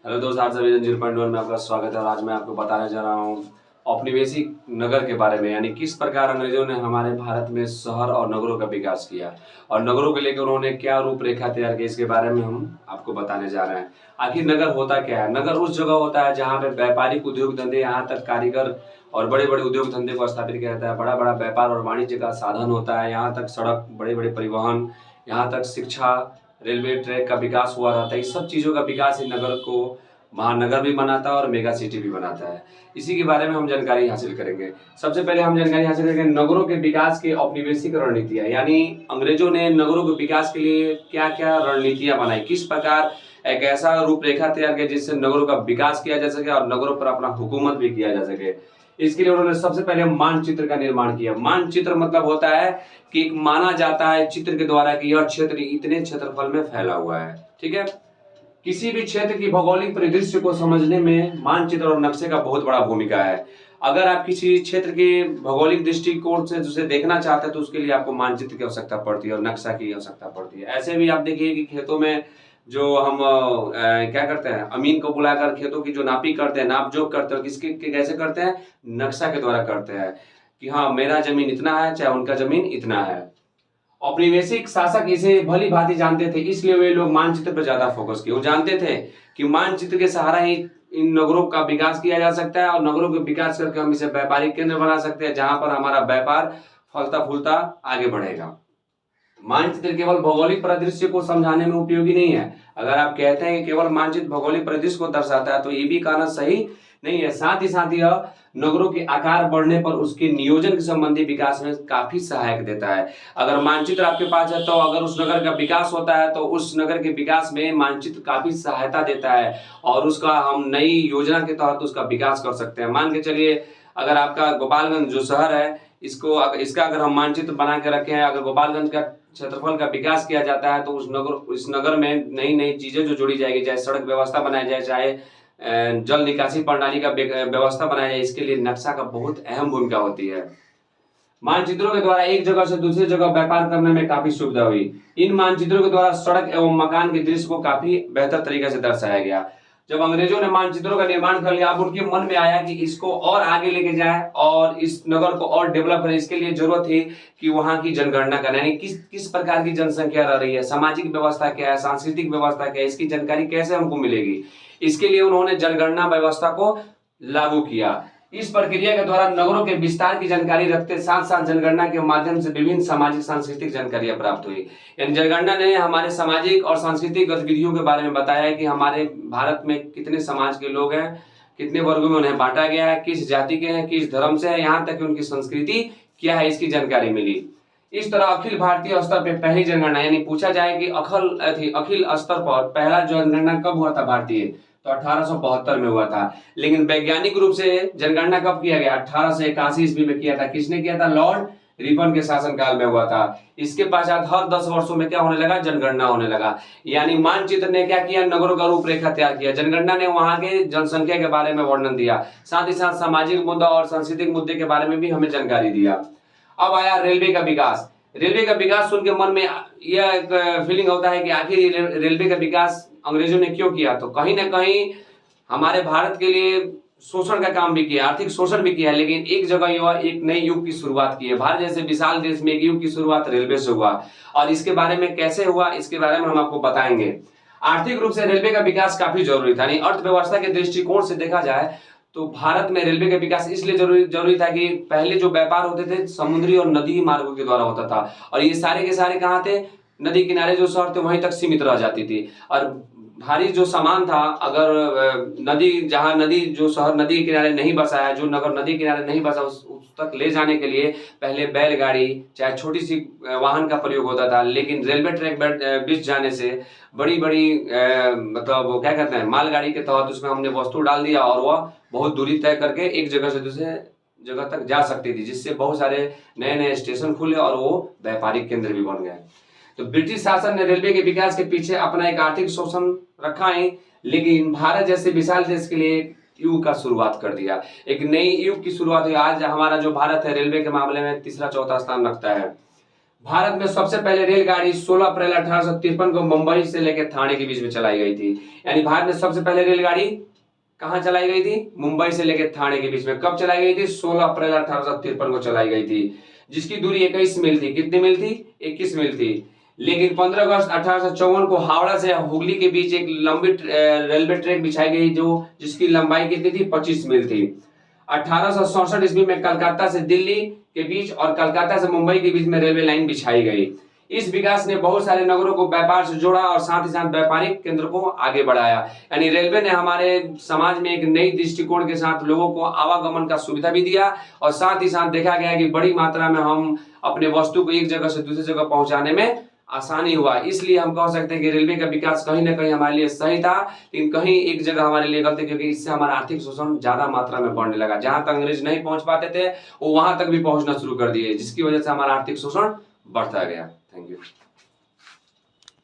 Hello दोस्त, आज सभी 0.1 में आपका स्वागत है। और आज मैं आपको बताने जा रहा हूँ औपनिवेशिक नगर के बारे में, यानी किस प्रकार अंग्रेजों ने हमारे भारत में शहर और नगरों का विकास किया और नगरों के लेकर उन्होंने क्या रूपरेखा तैयार की, इसके बारे में हम आपको बताने जा रहे हैं। आखिर नगर होता क्या है? नगर उस जगह होता है जहाँ पे व्यापारिक उद्योग धंधे, यहाँ तक कारीगर और बड़े बड़े उद्योग धंधे को स्थापित किया जाता है। बड़ा बड़ा व्यापार और वाणिज्य का साधन होता है। यहाँ तक सड़क, बड़े बड़े परिवहन, यहाँ तक शिक्षा, रेलवे ट्रैक का विकास हुआ रहता है। इस सब चीज़ों का विकास इन नगर को महानगर भी बनाता है और मेगा सिटी भी बनाता है। इसी के बारे में हम जानकारी हासिल करेंगे। सबसे पहले हम जानकारी हासिल करेंगे नगरों के विकास के औपनिवेशिक रणनीतियां, यानी अंग्रेजों ने नगरों के विकास के लिए क्या क्या रणनीतियां बनाई, किस प्रकार एक ऐसा रूपरेखा तैयार किया जिससे नगरों का विकास किया जा सके और नगरों पर अपना हुकूमत भी किया जा सके। इसके लिए उन्होंने सबसे पहले मानचित्र का निर्माण किया। मानचित्र मतलब होता है कि माना जाता है चित्र के द्वारा कि यह क्षेत्र इतने क्षेत्रफल में फैला हुआ है। ठीक है। किसी भी क्षेत्र की भौगोलिक परिदृश्य को समझने में मानचित्र और नक्शे का बहुत बड़ा भूमिका है। अगर आप किसी क्षेत्र के भौगोलिक दृष्टिकोण से उसे देखना चाहते हैं तो उसके लिए आपको मानचित्र की आवश्यकता पड़ती है और नक्शा की आवश्यकता पड़ती है। ऐसे भी आप देखिए कि खेतों में जो हम क्या करते हैं, अमीन को बुलाकर खेतों की जो नापी करते हैं, नाप जोख करते हैं, कैसे करते हैं? नक्शा के द्वारा करते हैं कि हाँ, मेरा जमीन इतना है, चाहे उनका जमीन इतना है। औपनिवेशिक शासक इसे भली भांति जानते थे, इसलिए वे लोग मानचित्र पर ज्यादा फोकस किए। वो जानते थे कि मानचित्र के सहारा ही इन नगरों का विकास किया जा सकता है और नगरों के विकास करके हम इसे व्यापारिक केंद्र बना सकते हैं जहां पर हमारा व्यापार फलता फूलता आगे बढ़ेगा। मानचित्र केवल भौगोलिक परिदृश्य को समझाने में उपयोगी नहीं है। अगर आप कहते हैं कि केवल मानचित्र भौगोलिक परिदृश्य को दर्शाता है तो ये भी कहना सही नहीं है। साथ ही यह नगरों के आकार बढ़ने पर उसके नियोजन के संबंधी विकास में काफी सहायक देता है। अगर मानचित्र आपके पास है तो अगर उस नगर का विकास होता है तो उस नगर के विकास में मानचित्र काफी सहायता देता है और उसका हम नई योजना के तहत उसका विकास कर सकते हैं। मान के चलिए, अगर आपका गोपालगंज जो शहर है, इसका अगर हम मानचित्र बना के रखे हैं, अगर गोपालगंज का क्षेत्रफल का विकास किया जाता है तो उस नगर में नई नई चीजें जो जोड़ी जाएगी, चाहे सड़क व्यवस्था बनाई जाए, चाहे जल निकासी प्रणाली का व्यवस्था बनाया जाए, इसके लिए नक्शा का बहुत अहम भूमिका होती है। मानचित्रों के द्वारा एक जगह से दूसरी जगह व्यापार करने में काफी सुविधा हुई। इन मानचित्रों के द्वारा सड़क एवं मकान के दृश्य को काफी बेहतर तरीके से दर्शाया गया। जब अंग्रेजों ने मानचित्रों का निर्माण कर लिया, अब उनके मन में आया कि इसको और आगे लेके जाए और इस नगर को और डेवलप करें। इसके लिए जरूरत थी कि वहां की जनगणना करना, यानी किस किस प्रकार की जनसंख्या रह रही है, सामाजिक व्यवस्था क्या है, सांस्कृतिक व्यवस्था क्या है, इसकी जानकारी कैसे हमको मिलेगी। इसके लिए उन्होंने जनगणना व्यवस्था को लागू किया। इस प्रक्रिया के द्वारा नगरों के विस्तार की जानकारी रखते साथ साथ जनगणना के माध्यम से विभिन्न सामाजिक सांस्कृतिक जानकारियां प्राप्त हुई। यानी जनगणना ने हमारे सामाजिक और सांस्कृतिक गतिविधियों के बारे में बताया है कि हमारे भारत में कितने समाज के लोग हैं, कितने वर्गों में उन्हें बांटा गया है, किस जाति के हैं, किस धर्म से है, यहाँ तक कि उनकी संस्कृति क्या है, इसकी जानकारी मिली। इस तरह अखिल भारतीय स्तर पर पहली जनगणना, यानी पूछा जाए कि अखिल स्तर पर पहला जनगणना कब हुआ था भारतीय, तो 1872 में हुआ था। लेकिन वैज्ञानिक रूप से जनगणना कब किया गया? 1881 ईस्वी में किया था। किसने किया था? लॉर्ड रिपन के शासनकाल में हुआ था। इसके पश्चात हर 10 वर्षों में क्या होने लगा? जनगणना होने लगा। यानी मानचित्र ने क्या किया? नगरों का रूपरेखा तैयार किया। जनगणना ने वहां के जनसंख्या के बारे में वर्णन दिया, साथ ही साथ सामाजिक मुद्दा और सांस्कृतिक मुद्दे के बारे में भी हमें जानकारी दिया। अब आया रेलवे का विकास। रेलवे का विकास सुन के मन में यह एक फीलिंग होता है कि आखिर रेलवे का विकास अंग्रेजों ने क्यों किया? तो कहीं ना कहीं हमारे भारत के लिए शोषण का काम भी किया, आर्थिक शोषण भी किया, लेकिन एक जगह यह एक नई युग की शुरुआत की है। भारत जैसे विशाल देश में एक युग की शुरुआत रेलवे से हुआ और इसके बारे में कैसे हुआ, इसके बारे में हम आपको बताएंगे। आर्थिक रूप से रेलवे का विकास काफी जरूरी था। यानी अर्थव्यवस्था के दृष्टिकोण से देखा जाए तो भारत में रेलवे का विकास इसलिए जरूरी था कि पहले जो व्यापार होते थे समुद्री और नदी मार्गों के द्वारा होता था और ये सारे के सारे कहाँ थे? नदी किनारे जो शहर थे वहीं तक सीमित रह जाती थी। और भारी जो सामान था, अगर नदी जो शहर नदी किनारे नहीं बसा है, जो नगर नदी किनारे नहीं बसा, उस तक ले जाने के लिए पहले बैलगाड़ी चाहे छोटी सी वाहन का प्रयोग होता था। लेकिन रेलवे ट्रैक बिछ जाने से बड़ी बड़ी मतलब वो क्या कहते हैं, मालगाड़ी के तहत उसमें हमने वस्तु डाल दिया और वह बहुत दूरी तय करके एक जगह से दूसरे जगह तक जा सकती थी, जिससे बहुत सारे नए नए स्टेशन खुले और वो व्यापारिक केंद्र भी बन गए। तो ब्रिटिश शासन ने रेलवे के विकास के पीछे अपना एक आर्थिक शोषण रखा है, लेकिन भारत जैसे विशाल देश के लिए युग का शुरुआत कर दिया, एक नई युग की शुरुआत हुई। आज हमारा जो भारत है रेलवे के मामले में तीसरा चौथा स्थान रखता है। भारत में सबसे पहले रेलगाड़ी 16 अप्रैल 1853 को मुंबई से लेकर थाने के बीच में चलाई गई थी। यानी भारत में सबसे पहले रेलगाड़ी कहाँ चलाई गई थी? मुंबई से लेकर थाने के बीच में। कब चलाई गई थी? 16 अप्रैल 1853 को चलाई गई थी, जिसकी दूरी 21 मील थी। कितनी मील थी? 21 मील थी। लेकिन 15 अगस्त 1854 को हावड़ा से हुगली के बीच एक लंबी रेलवे ट्रैक बिछाई गई, जो जिसकी लंबाई कितनी थी? 25 मील थी। 1867 ईस्वी में कलकत्ता से दिल्ली के बीच और कलकत्ता से मुंबई के बीच में रेलवे लाइन बिछाई गई। इस विकास ने बहुत सारे नगरों को व्यापार से जोड़ा और साथ ही साथ व्यापारिक केंद्र को आगे बढ़ाया। यानी रेलवे ने हमारे समाज में एक नई दृष्टिकोण के साथ लोगों को आवागमन का सुविधा भी दिया और साथ ही साथ देखा गया कि बड़ी मात्रा में हम अपने वस्तु को एक जगह से दूसरी जगह पहुंचाने में आसानी हुआ। इसलिए हम कह सकते हैं कि रेलवे का विकास कहीं ना कहीं हमारे लिए सही था, लेकिन कहीं एक जगह हमारे लिए गलत है, क्योंकि इससे हमारा आर्थिक शोषण ज्यादा मात्रा में बढ़ने लगा। जहां तक अंग्रेज नहीं पहुंच पाते थे वो वहां तक भी पहुंचना शुरू कर दिए, जिसकी वजह से हमारा आर्थिक शोषण बढ़ता गया। Thank you.